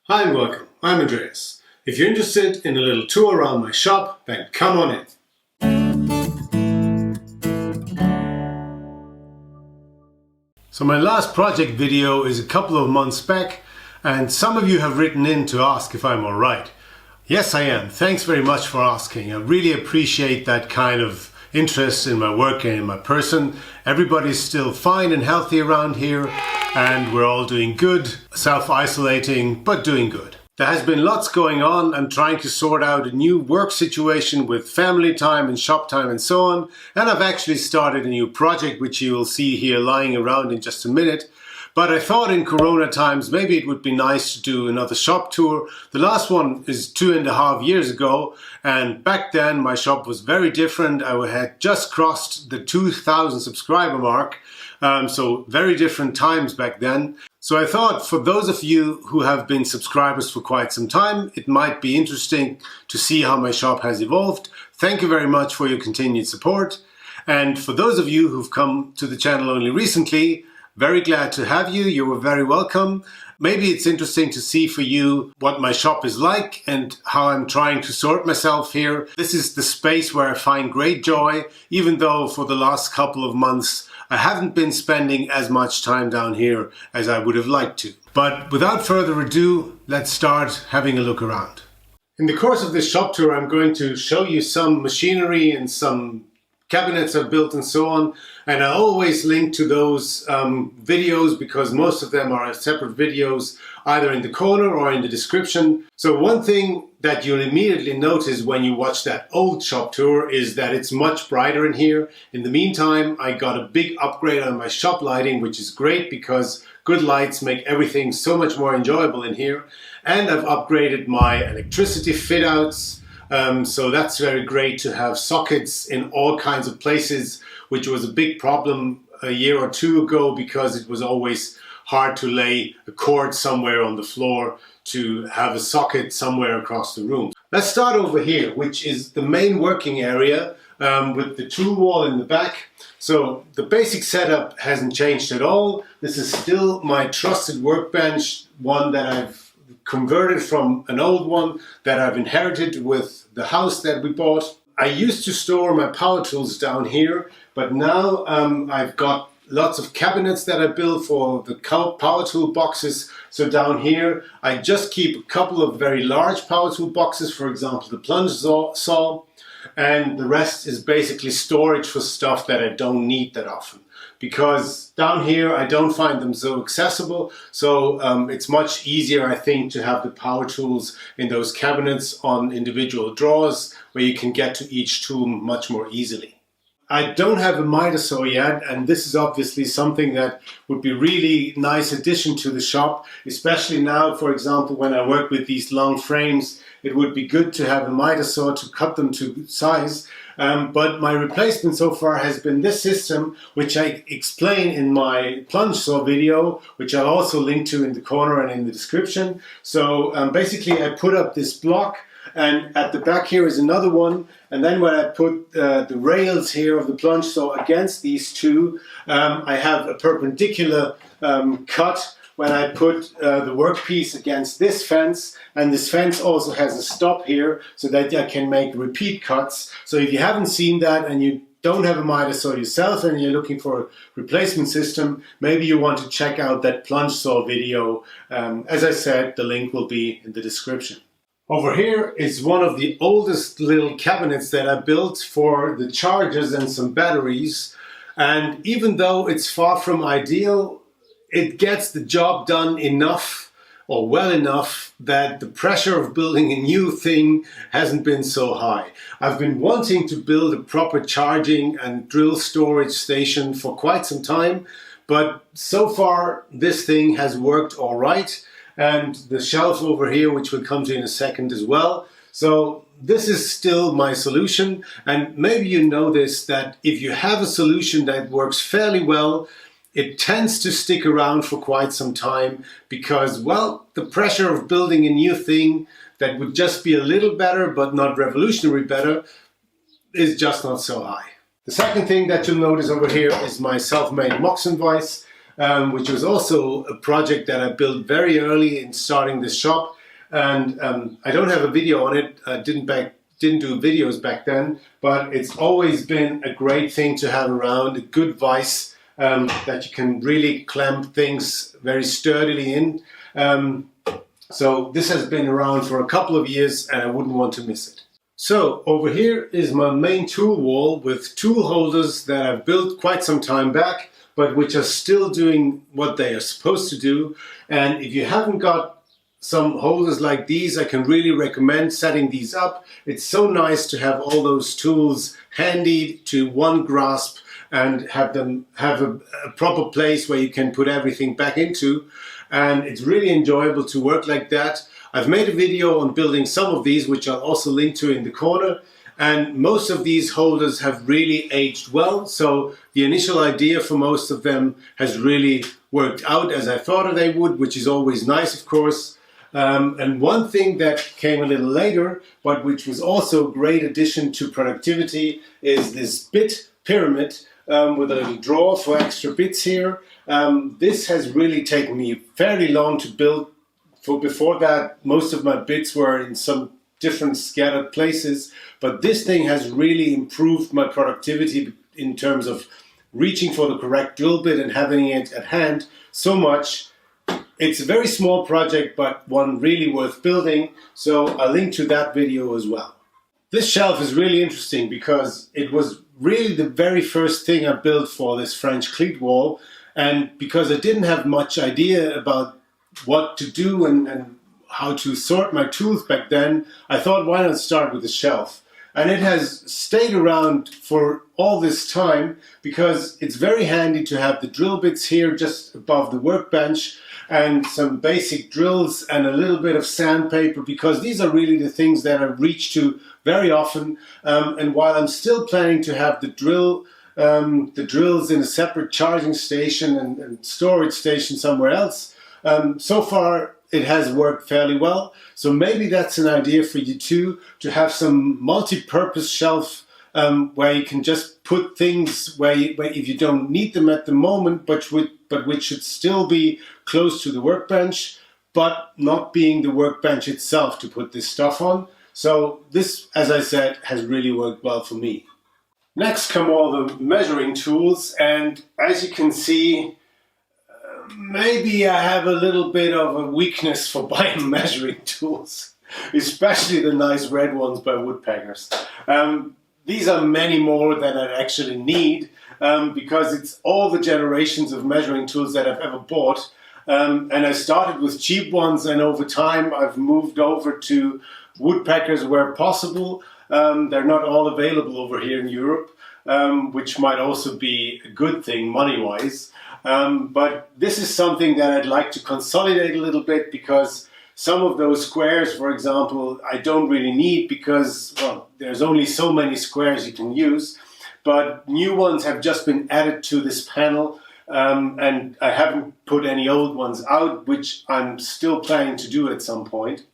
Hi and welcome, I'm Andreas. If you're interested in a little tour around my shop, then come on in. So my last project video is a couple of months back, and some of you have written in to ask if I'm alright. Yes, I am. Thanks very much for asking. I really appreciate that kind of interest in my work and in my person. Everybody's still fine and healthy around here, and we're all doing good, self-isolating, but doing good. There has been lots going on. I'm trying to sort out a new work situation with family time and shop time and so on. And I've actually started a new project, which you will see here lying around in just a minute. But I thought in Corona times, maybe it would be nice to do another shop tour. The last one is 2.5 years ago. And back then my shop was very different. I had just crossed the 2,000 subscriber mark. So very different times back then. So I thought for those of you who have been subscribers for quite some time, it might be interesting to see how my shop has evolved. Thank you very much for your continued support. And for those of you who've come to the channel only recently, very glad to have you. You were very welcome. Maybe it's interesting to see for you what my shop is like and how I'm trying to sort myself here. This is the space where I find great joy, even though for the last couple of months I haven't been spending as much time down here as I would have liked to. But without further ado, let's start having a look around. In the course of this shop tour, I'm going to show you some machinery and some cabinets I've built and so on. And I always link to those videos because most of them are separate videos either in the corner or in the description. So one thing that you'll immediately notice when you watch that old shop tour is that it's much brighter in here. In the meantime, I got a big upgrade on my shop lighting, which is great because good lights make everything so much more enjoyable in here. And I've upgraded my electricity fit outs. So that's very great to have sockets in all kinds of places, which was a big problem a year or two ago because it was always hard to lay a cord somewhere on the floor to have a socket somewhere across the room. Let's start over here, which is the main working area with the tool wall in the back. So the basic setup hasn't changed at all. This is still my trusted workbench, one that I've converted from an old one that I've inherited with the house that we bought. I used to store my power tools down here, but now I've got lots of cabinets that I built for the power tool boxes. So down here I just keep a couple of very large power tool boxes, for example the Plunge saw, and the rest is basically storage for stuff that I don't need that often. Because down here I don't find them so accessible, so it's much easier, I think, to have the power tools in those cabinets on individual drawers where you can get to each tool much more easily. I don't have a miter saw yet, and this is obviously something that would be really nice addition to the shop, especially now, for example, when I work with these long frames. It would be good to have a miter saw to cut them to size. But my replacement so far has been this system, which I explain in my plunge saw video, which I'll also link to in the corner and in the description. So basically I put up this block, and at the back here is another one. And then when I put the rails here of the plunge saw against these two, I have a perpendicular cut when I put the workpiece against this fence, and this fence also has a stop here so that I can make repeat cuts. So if you haven't seen that and you don't have a miter saw yourself and you're looking for a replacement system, maybe you want to check out that plunge saw video. As I said, the link will be in the description. Over here is one of the oldest little cabinets that I built for the chargers and some batteries. And even though it's far from ideal, it gets the job done enough or well enough that the pressure of building a new thing hasn't been so high. I've been wanting to build a proper charging and drill storage station for quite some time, but so far this thing has worked all right. And the shelf over here, which we'll come to in a second as well. So this is still my solution. And maybe you know this, that if you have a solution that works fairly well, it tends to stick around for quite some time because, well, the pressure of building a new thing that would just be a little better but not revolutionary better is just not so high. The second thing that you'll notice over here is my self-made Moxon vise. which was also a project that I built very early in starting this shop. And I don't have a video on it. I didn't do videos back then, but it's always been a great thing to have around, a good vise that you can really clamp things very sturdily in. So this has been around for a couple of years and I wouldn't want to miss it. So over here is my main tool wall with tool holders that I've built quite some time back, but which are still doing what they are supposed to do. And if you haven't got some holders like these, I can really recommend setting these up. It's so nice to have all those tools handy to one grasp and have them have a proper place where you can put everything back into. And it's really enjoyable to work like that. I've made a video on building some of these, which I'll also link to in the corner. And most of these holders have really aged well. So the initial idea for most of them has really worked out as I thought they would, which is always nice, of course. And one thing that came a little later, but which was also a great addition to productivity, is this bit pyramid with a little drawer for extra bits here. This has really taken me fairly long to build. Before that, most of my bits were in some different scattered places, but this thing has really improved my productivity in terms of reaching for the correct drill bit and having it at hand so much. It's a very small project, but one really worth building, so I'll link to that video as well. This shelf is really interesting because it was really the very first thing I built for this French-cleat wall, and because I didn't have much idea about what to do and how to sort my tools back then, I thought, why not start with a shelf? And it has stayed around for all this time because it's very handy to have the drill bits here just above the workbench and some basic drills and a little bit of sandpaper, because these are really the things that I reach to very often. And while I'm still planning to have the drills in a separate charging station and storage station somewhere else, so far it has worked fairly well. So maybe that's an idea for you too, to have some multi-purpose shelf where you can just put things where if you don't need them at the moment, but which should still be close to the workbench, but not being the workbench itself to put this stuff on. So this, as I said, has really worked well for me. Next come all the measuring tools, and as you can see, maybe I have a little bit of a weakness for buying measuring tools, especially the nice red ones by woodpeckers. These are many more than I actually need, because it's all the generations of measuring tools that I've ever bought. And I started with cheap ones, and over time I've moved over to woodpeckers where possible. They're not all available over here in Europe, which might also be a good thing money-wise. But this is something that I'd like to consolidate a little bit, because some of those squares, for example, I don't really need because, well, there's only so many squares you can use. But new ones have just been added to this panel, and I haven't put any old ones out, which I'm still planning to do at some point.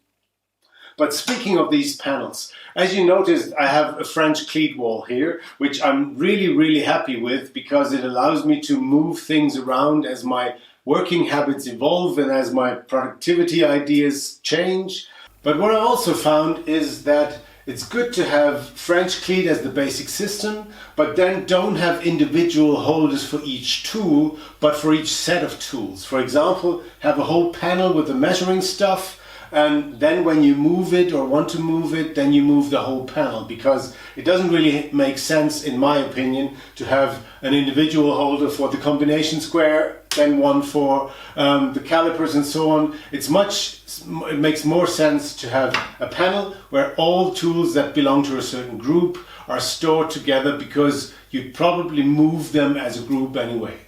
But speaking of these panels, as you noticed, I have a French-cleat wall here, which I'm really, really happy with, because it allows me to move things around as my working habits evolve and as my productivity ideas change. But what I also found is that it's good to have French-cleat as the basic system, but then don't have individual holders for each tool, but for each set of tools. For example, have a whole panel with the measuring stuff, and then when you move it or want to move it, then you move the whole panel, because it doesn't really make sense, in my opinion, to have an individual holder for the combination square, then one for the calipers and so on. It makes more sense to have a panel where all tools that belong to a certain group are stored together, because you probably move them as a group anyway.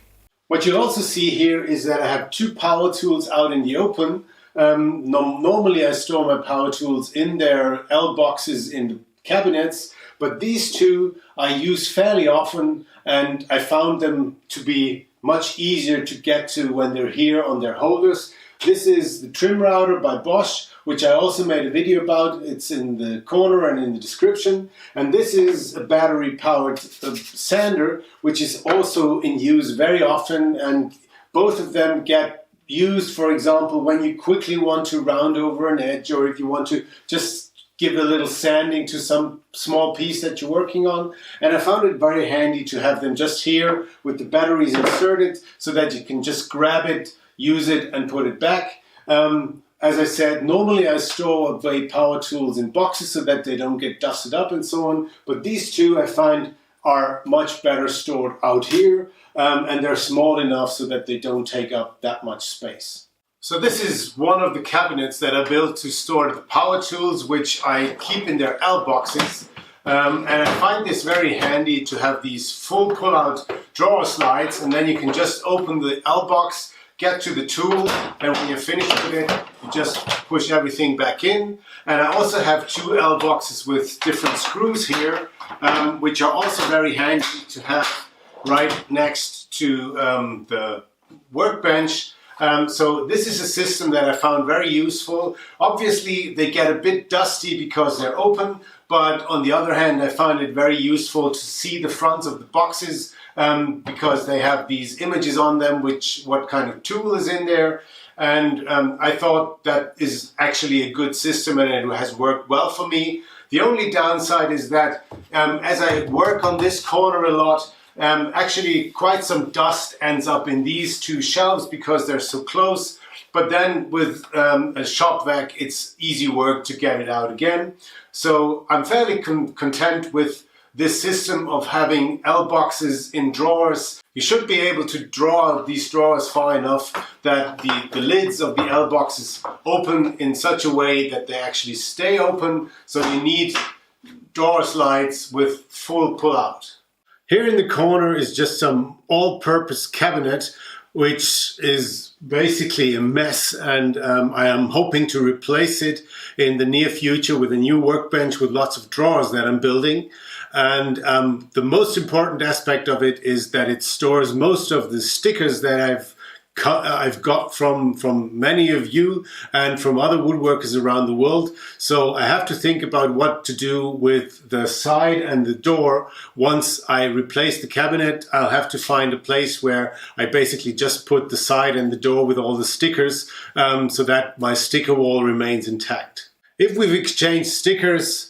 What you'll also see here is that I have two power tools out in the open. Normally I store my power tools in their L boxes in the cabinets, but these two I use fairly often, and I found them to be much easier to get to when they're here on their holders. This is the trim router by Bosch, which I also made a video about. It's in the corner and in the description. And this is a battery powered sander, which is also in use very often, and Both of them get used, for example, when you quickly want to round over an edge, or if you want to just give a little sanding to some small piece that you're working on. And I found it very handy to have them just here with the batteries inserted so that you can just grab it, use it and put it back. As I said, normally I store away power tools in boxes so that they don't get dusted up and so on. But these two I find are much better stored out here, and they're small enough so that they don't take up that much space. So this is one of the cabinets that I built to store the power tools, which I keep in their L boxes. And I find this very handy to have these full pull-out drawer slides, and then you can just open the L box, get to the tool, and when you're finished with it, you just push everything back in. And I also have two L boxes with different screws here, which are also very handy to have right next to the workbench. So this is a system that I found very useful. Obviously they get a bit dusty because they're open, but on the other hand I find it very useful to see the fronts of the boxes because they have these images on them, what kind of tool is in there. And I thought that is actually a good system, and it has worked well for me. The only downside is that as I work on this corner a lot, actually quite some dust ends up in these two shelves because they're so close. But then with a shop vac, it's easy work to get it out again. So I'm fairly content with this system of having L boxes in drawers. You should be able to draw out these drawers far enough that the lids of the L boxes open in such a way that they actually stay open. So you need drawer slides with full pull-out. Here in the corner is just some all-purpose cabinet, which is basically a mess, and I am hoping to replace it in the near future with a new workbench with lots of drawers that I'm building. And the most important aspect of it is that it stores most of the stickers that I've got from many of you and from other woodworkers around the world. So I have to think about what to do with the side and the door. Once I replace the cabinet, I'll have to find a place where I basically just put the side and the door with all the stickers so that my sticker wall remains intact. If we've exchanged stickers,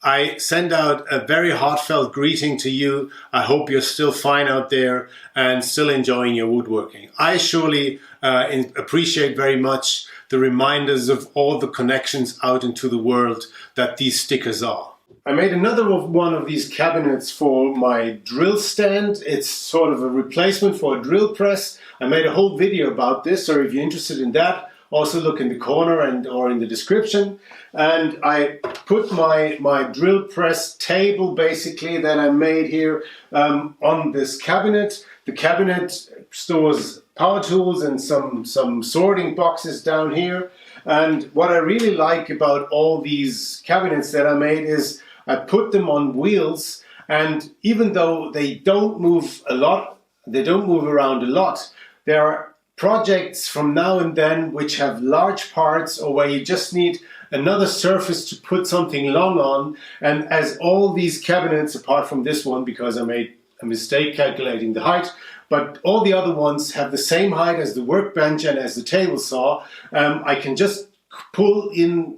I send out a very heartfelt greeting to you. I hope you're still fine out there and still enjoying your woodworking. I surely appreciate very much the reminders of all the connections out into the world that these stickers are. I made another one of these cabinets for my drill stand. It's sort of a replacement for a drill press. I made a whole video about this, so if you're interested in that, also look in the corner or in the description. And I put my drill press table basically that I made here on this cabinet. The cabinet stores power tools and some sorting boxes down here. And what I really like about all these cabinets that I made is I put them on wheels, and even though they don't move a lot, they don't move around a lot, there are projects from now and then which have large parts or where you just need another surface to put something long on. And as all these cabinets, apart from this one because I made a mistake calculating the height, but all the other ones have the same height as the workbench and as the table saw, I can just pull in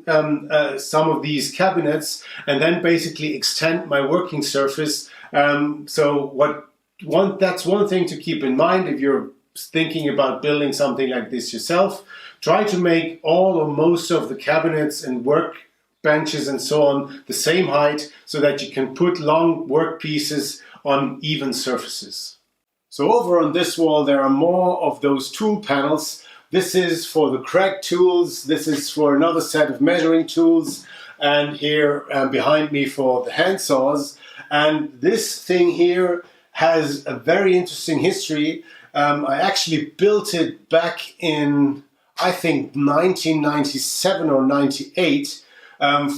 some of these cabinets and then basically extend my working surface. So that's one thing to keep in mind if you're thinking about building something like this yourself. Try to make all or most of the cabinets and workbenches and so on the same height so that you can put long work pieces on even surfaces. So over on this wall there are more of those tool panels. This is for the crack tools, this is for another set of measuring tools, and here behind me for the hand saws. And this thing here has a very interesting history. I actually built it back in, I think, 1997 or 98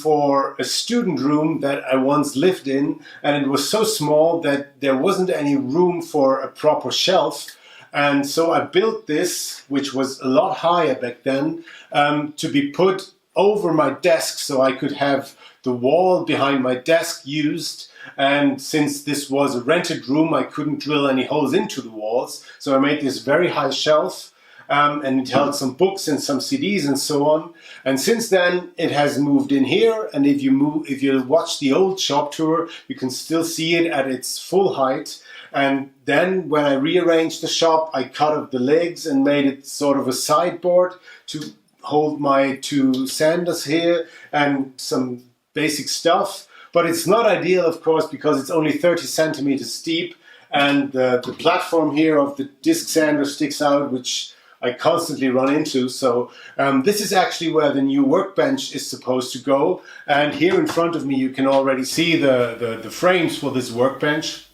for a student room that I once lived in, and it was so small that there wasn't any room for a proper shelf. And so I built this, which was a lot higher back then, to be put over my desk so I could have the wall behind my desk used. and since this was a rented room, I couldn't drill any holes into the walls, so I made this very high shelf, and it held some books and some CDs and so on. And since then it has moved in here, and if you watch the old shop tour, you can still see it at its full height. And then when I rearranged the shop, I cut off the legs and made it sort of a sideboard to hold my two sanders here and some basic stuff. But it's not ideal, of course, because it's only 30 centimeters steep, and the platform here of the disc sander sticks out, which I constantly run into. So this is actually where the new workbench is supposed to go. And here in front of me you can already see the frames for this workbench.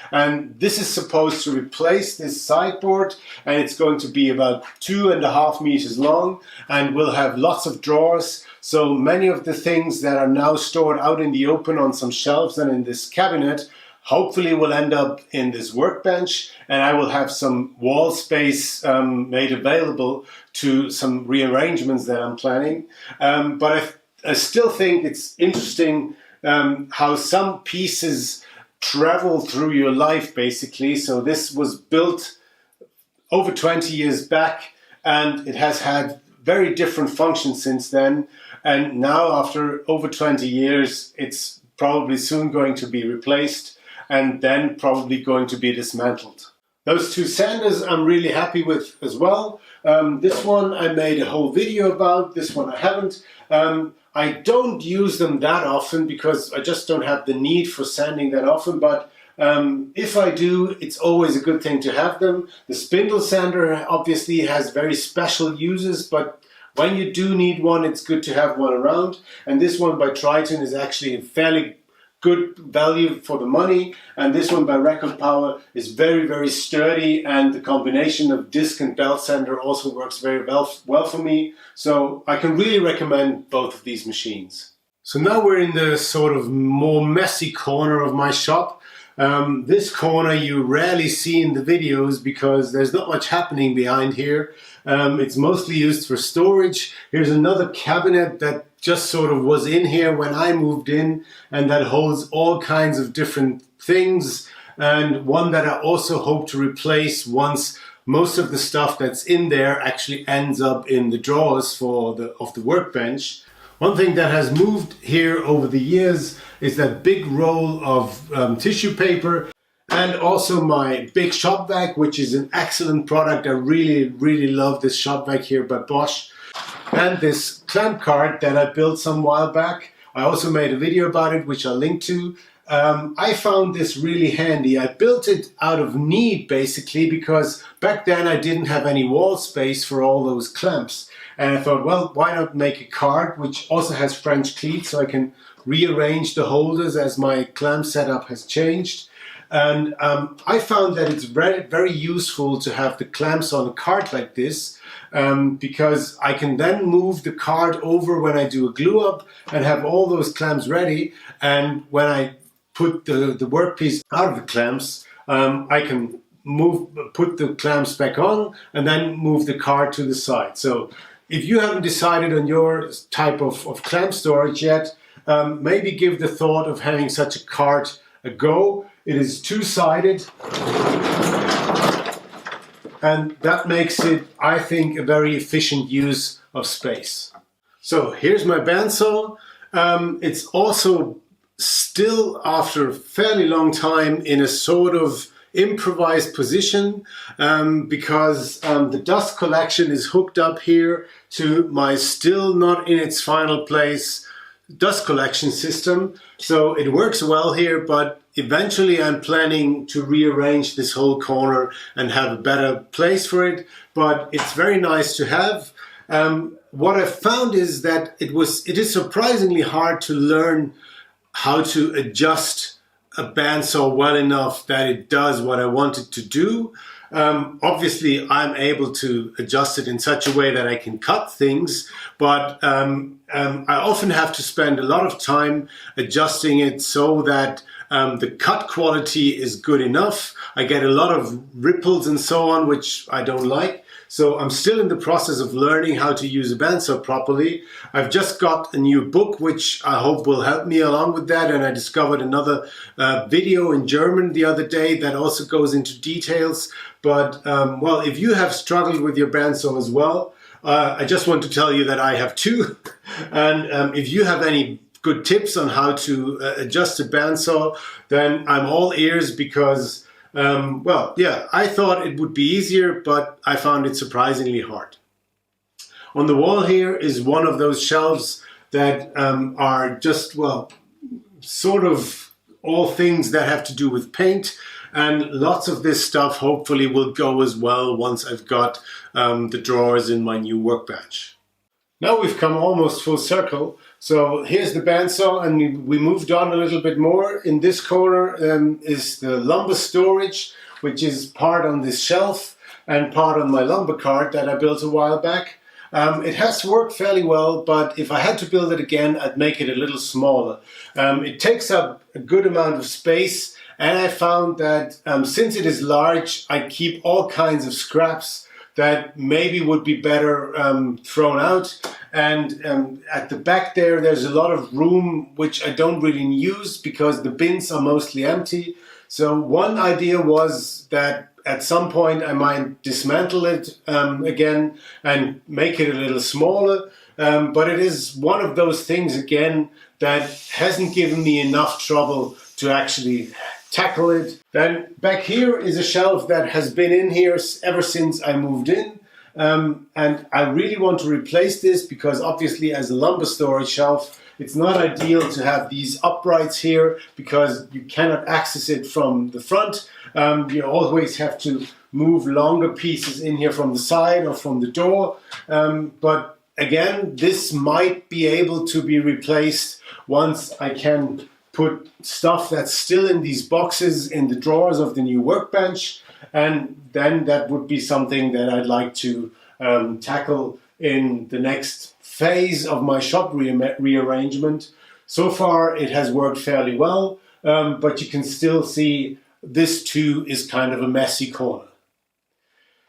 And this is supposed to replace this sideboard, and it's going to be about 2.5 meters long and will have lots of drawers. So many of the things that are now stored out in the open on some shelves and in this cabinet hopefully will end up in this workbench, and I will have some wall space made available to some rearrangements that I'm planning. But I still think it's interesting how some pieces travel through your life, basically. So this was built over 20 years back, and it has had very different functions since then. And now, after over 20 years, it's probably soon going to be replaced, and then probably going to be dismantled. Those two sanders I'm really happy with as well. This one I made a whole video about, this one I haven't. I don't use them that often because I just don't have the need for sanding that often, but if I do, it's always a good thing to have them. The Spindle Sander obviously has very special uses, but when you do need one, it's good to have one around. And this one by Triton is actually a fairly good value for the money, and this one by Record Power is very, very sturdy, and the combination of disc and belt sander also works very well for me, so I can really recommend both of these machines. So now we're in the sort of more messy corner of my shop. This corner you rarely see in the videos because there's not much happening behind here. It's mostly used for storage. Here's another cabinet that just sort of was in here when I moved in, and that holds all kinds of different things, and one that I also hope to replace once most of the stuff that's in there actually ends up in the drawers of the workbench. One thing that has moved here over the years is that big roll of tissue paper, and also my big shop vac, which is an excellent product. I really, really love this shop vac here by Bosch. And this clamp card that I built some while back. I also made a video about it, which I'll link to. I found this really handy. I built it out of need, basically, because back then I didn't have any wall space for all those clamps. And I thought, well, why not make a card which also has French-cleat, so I can rearrange the holders as my clamp setup has changed. And I found that it's very useful to have the clamps on a card like this, because I can then move the card over when I do a glue up and have all those clamps ready, and when I put the workpiece out of the clamps, I can put the clamps back on and then move the card to the side. So if you haven't decided on your type of clamp storage yet, maybe give the thought of having such a card a go. It is two-sided, and that makes it, I think, a very efficient use of space. So here's my bandsaw. It's also still, after a fairly long time, in a sort of improvised position, because the dust collection is hooked up here to my still not in its final place dust collection system. So it works well here, but eventually I'm planning to rearrange this whole corner and have a better place for it, but it's very nice to have. What I found is that it is surprisingly hard to learn how to adjust a bandsaw well enough that it does what I want it to do. Obviously, I'm able to adjust it in such a way that I can cut things, but I often have to spend a lot of time adjusting it so that the cut quality is good enough. I get a lot of ripples and so on, which I don't like. So I'm still in the process of learning how to use a bandsaw properly. I've just got a new book, which I hope will help me along with that. And I discovered another video in German the other day that also goes into details. But, well, if you have struggled with your bandsaw as well, I just want to tell you that I have too. And if you have any good tips on how to adjust a bandsaw, then I'm all ears because, well, yeah, I thought it would be easier, but I found it surprisingly hard. On the wall here is one of those shelves that are just, well, sort of all things that have to do with paint. And lots of this stuff hopefully will go as well once I've got the drawers in my new workbench. Now we've come almost full circle. So here's the bandsaw, and we moved on a little bit more. In this corner is the lumber storage, which is part on this shelf and part on my lumber cart that I built a while back. It has worked fairly well, but if I had to build it again, I'd make it a little smaller. It takes up a good amount of space, and I found that since it is large, I keep all kinds of scraps that maybe would be better thrown out. And at the back there's a lot of room which I don't really use because the bins are mostly empty. So one idea was that at some point I might dismantle it again and make it a little smaller. But it is one of those things again that hasn't given me enough trouble to actually tackle it. Then back here is a shelf that has been in here ever since I moved in. And I really want to replace this because obviously as a lumber storage shelf, it's not ideal to have these uprights here because you cannot access it from the front. You always have to move longer pieces in here from the side or from the door. But again, this might be able to be replaced once I can put stuff that's still in these boxes in the drawers of the new workbench, and then that would be something that I'd like to tackle in the next phase of my shop rearrangement. So far it has worked fairly well, but you can still see this too is kind of a messy corner.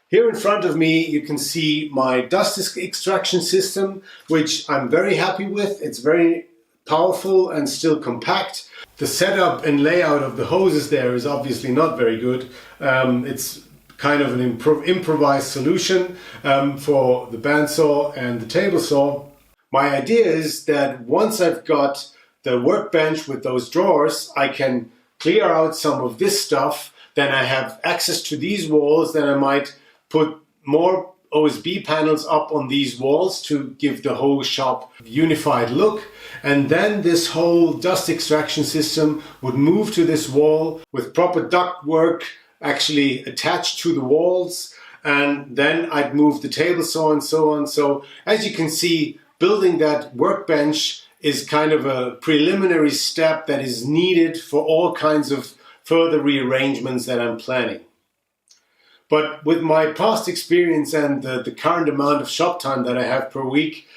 Here in front of me you can see my dust extraction system, which I'm very happy with. It's very powerful and still compact. The setup and layout of the hoses there is obviously not very good. It's kind of an improvised solution for the bandsaw and the table saw. My idea is that once I've got the workbench with those drawers, I can clear out some of this stuff. Then I have access to these walls. Then I might put more OSB panels up on these walls to give the whole shop a unified look. And then this whole dust extraction system would move to this wall with proper duct work actually attached to the walls. And then I'd move the table saw and so on. So as you can see, building that workbench is kind of a preliminary step that is needed for all kinds of further rearrangements that I'm planning. But with my past experience and the current amount of shop time that I have per week,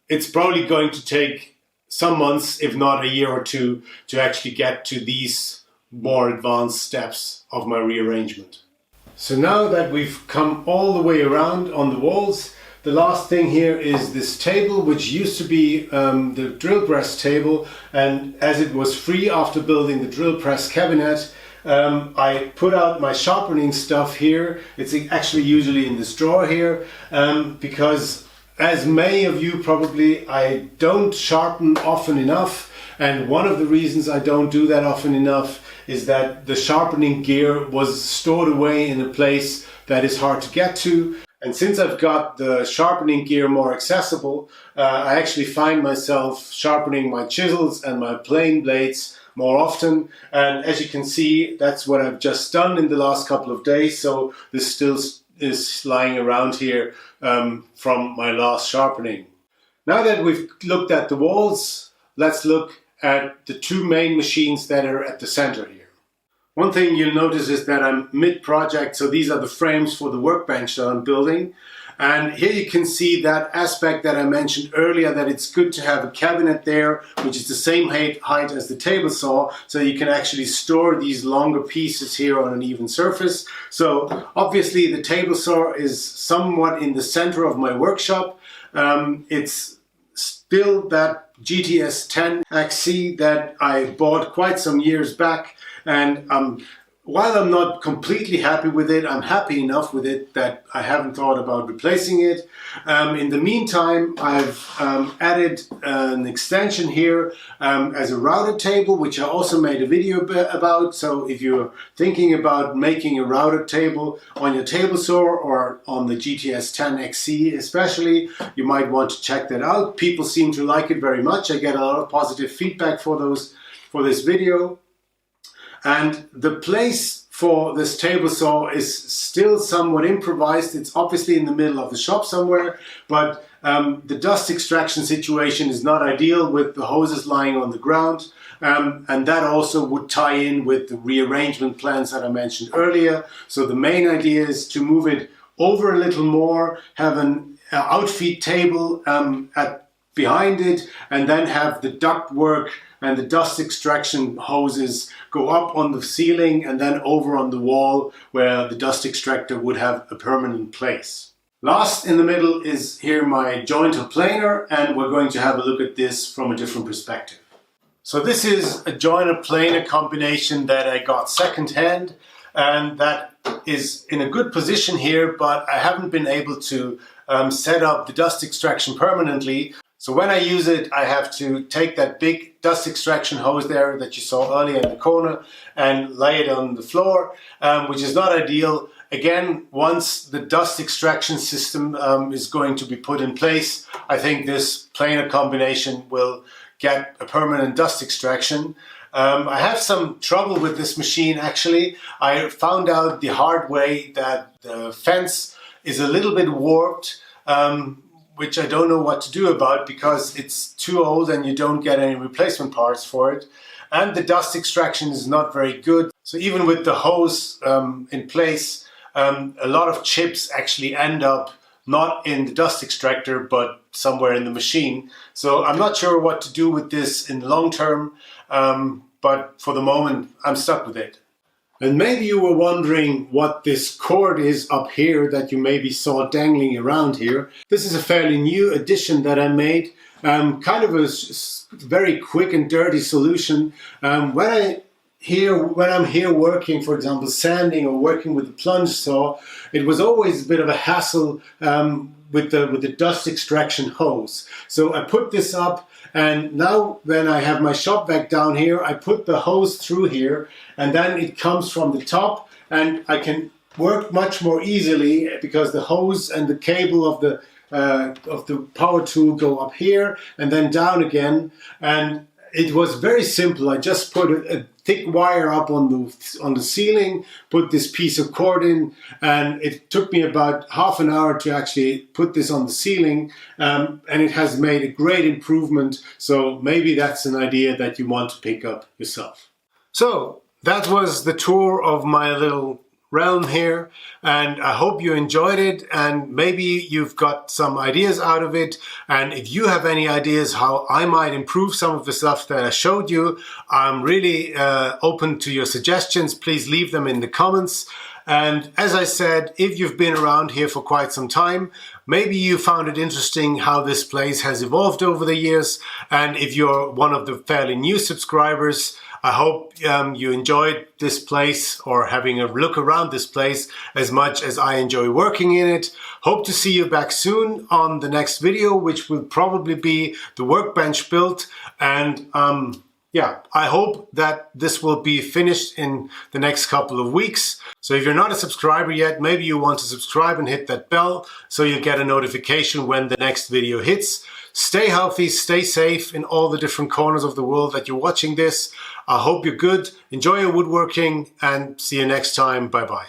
it's probably going to take some months, if not a year or two, to actually get to these more advanced steps of my rearrangement. So now that we've come all the way around on the walls, the last thing here is this table, which used to be the drill press table, and as it was free after building the drill press cabinet, I put out my sharpening stuff here. It's actually usually in this drawer here, because as many of you probably, I don't sharpen often enough, and one of the reasons I don't do that often enough is that the sharpening gear was stored away in a place that is hard to get to. And since I've got the sharpening gear more accessible, I actually find myself sharpening my chisels and my plane blades more often. And as you can see, that's what I've just done in the last couple of days. So this still is lying around here from my last sharpening. Now that we've looked at the walls, let's look at the two main machines that are at the center here. One thing you'll notice is that I'm mid-project, so these are the frames for the workbench that I'm building. And here you can see that aspect that I mentioned earlier, that it's good to have a cabinet there, which is the same height as the table saw, so you can actually store these longer pieces here on an even surface. So obviously the table saw is somewhat in the center of my workshop. It's still that GTS 10 XC that I bought quite some years back, and while I'm not completely happy with it, I'm happy enough with it that I haven't thought about replacing it. In the meantime, I've added an extension here as a router table, which I also made a video about. So if you're thinking about making a router table on your table saw or on the GTS 10 XC especially, you might want to check that out. People seem to like it very much. I get a lot of positive feedback for this video. And the place for this table saw is still somewhat improvised. It's obviously in the middle of the shop somewhere, but the dust extraction situation is not ideal with the hoses lying on the ground. And that also would tie in with the rearrangement plans that I mentioned earlier. So the main idea is to move it over a little more, have an outfeed table behind it, and then have the duct work and the dust extraction hoses go up on the ceiling and then over on the wall where the dust extractor would have a permanent place. Last in the middle is here my jointer planer, and we're going to have a look at this from a different perspective. So this is a jointer planer combination that I got secondhand, and that is in a good position here, but I haven't been able to set up the dust extraction permanently. So when I use it, I have to take that big dust extraction hose there that you saw earlier in the corner and lay it on the floor, which is not ideal. Again, once the dust extraction system is going to be put in place, I think this planer combination will get a permanent dust extraction. I have some trouble with this machine actually. I found out the hard way that the fence is a little bit warped, which I don't know what to do about because it's too old and you don't get any replacement parts for it. And the dust extraction is not very good. So even with the hose in place, a lot of chips actually end up not in the dust extractor, but somewhere in the machine. So I'm not sure what to do with this in the long term, but for the moment, I'm stuck with it. And maybe you were wondering what this cord is up here that you maybe saw dangling around here. This is a fairly new addition that I made, kind of a very quick and dirty solution. When I'm here working, for example, sanding or working with the plunge saw, it was always a bit of a hassle with the dust extraction hose. So I put this up, and now when I have my shop vac down here, I put the hose through here, and then it comes from the top, and I can work much more easily because the hose and the cable of the power tool go up here and then down again. And it was very simple. I just put a thick wire up on the ceiling, put this piece of cord in, and it took me about half an hour to actually put this on the ceiling, and it has made a great improvement. So maybe that's an idea that you want to pick up yourself. So that was the tour of my little realm here, and I hope you enjoyed it, and maybe you've got some ideas out of it. And if you have any ideas how I might improve some of the stuff that I showed you, I'm really open to your suggestions. Please leave them in the comments. And as I said, if you've been around here for quite some time, maybe you found it interesting how this place has evolved over the years. And if you're one of the fairly new subscribers, I hope you enjoyed this place or having a look around this place as much as I enjoy working in it. Hope to see you back soon on the next video, which will probably be the workbench build. And yeah, I hope that this will be finished in the next couple of weeks. So if you're not a subscriber yet, maybe you want to subscribe and hit that bell so you get a notification when the next video hits. Stay healthy, stay safe in all the different corners of the world that you're watching this. I hope you're good, enjoy your woodworking, and see you next time. Bye-bye.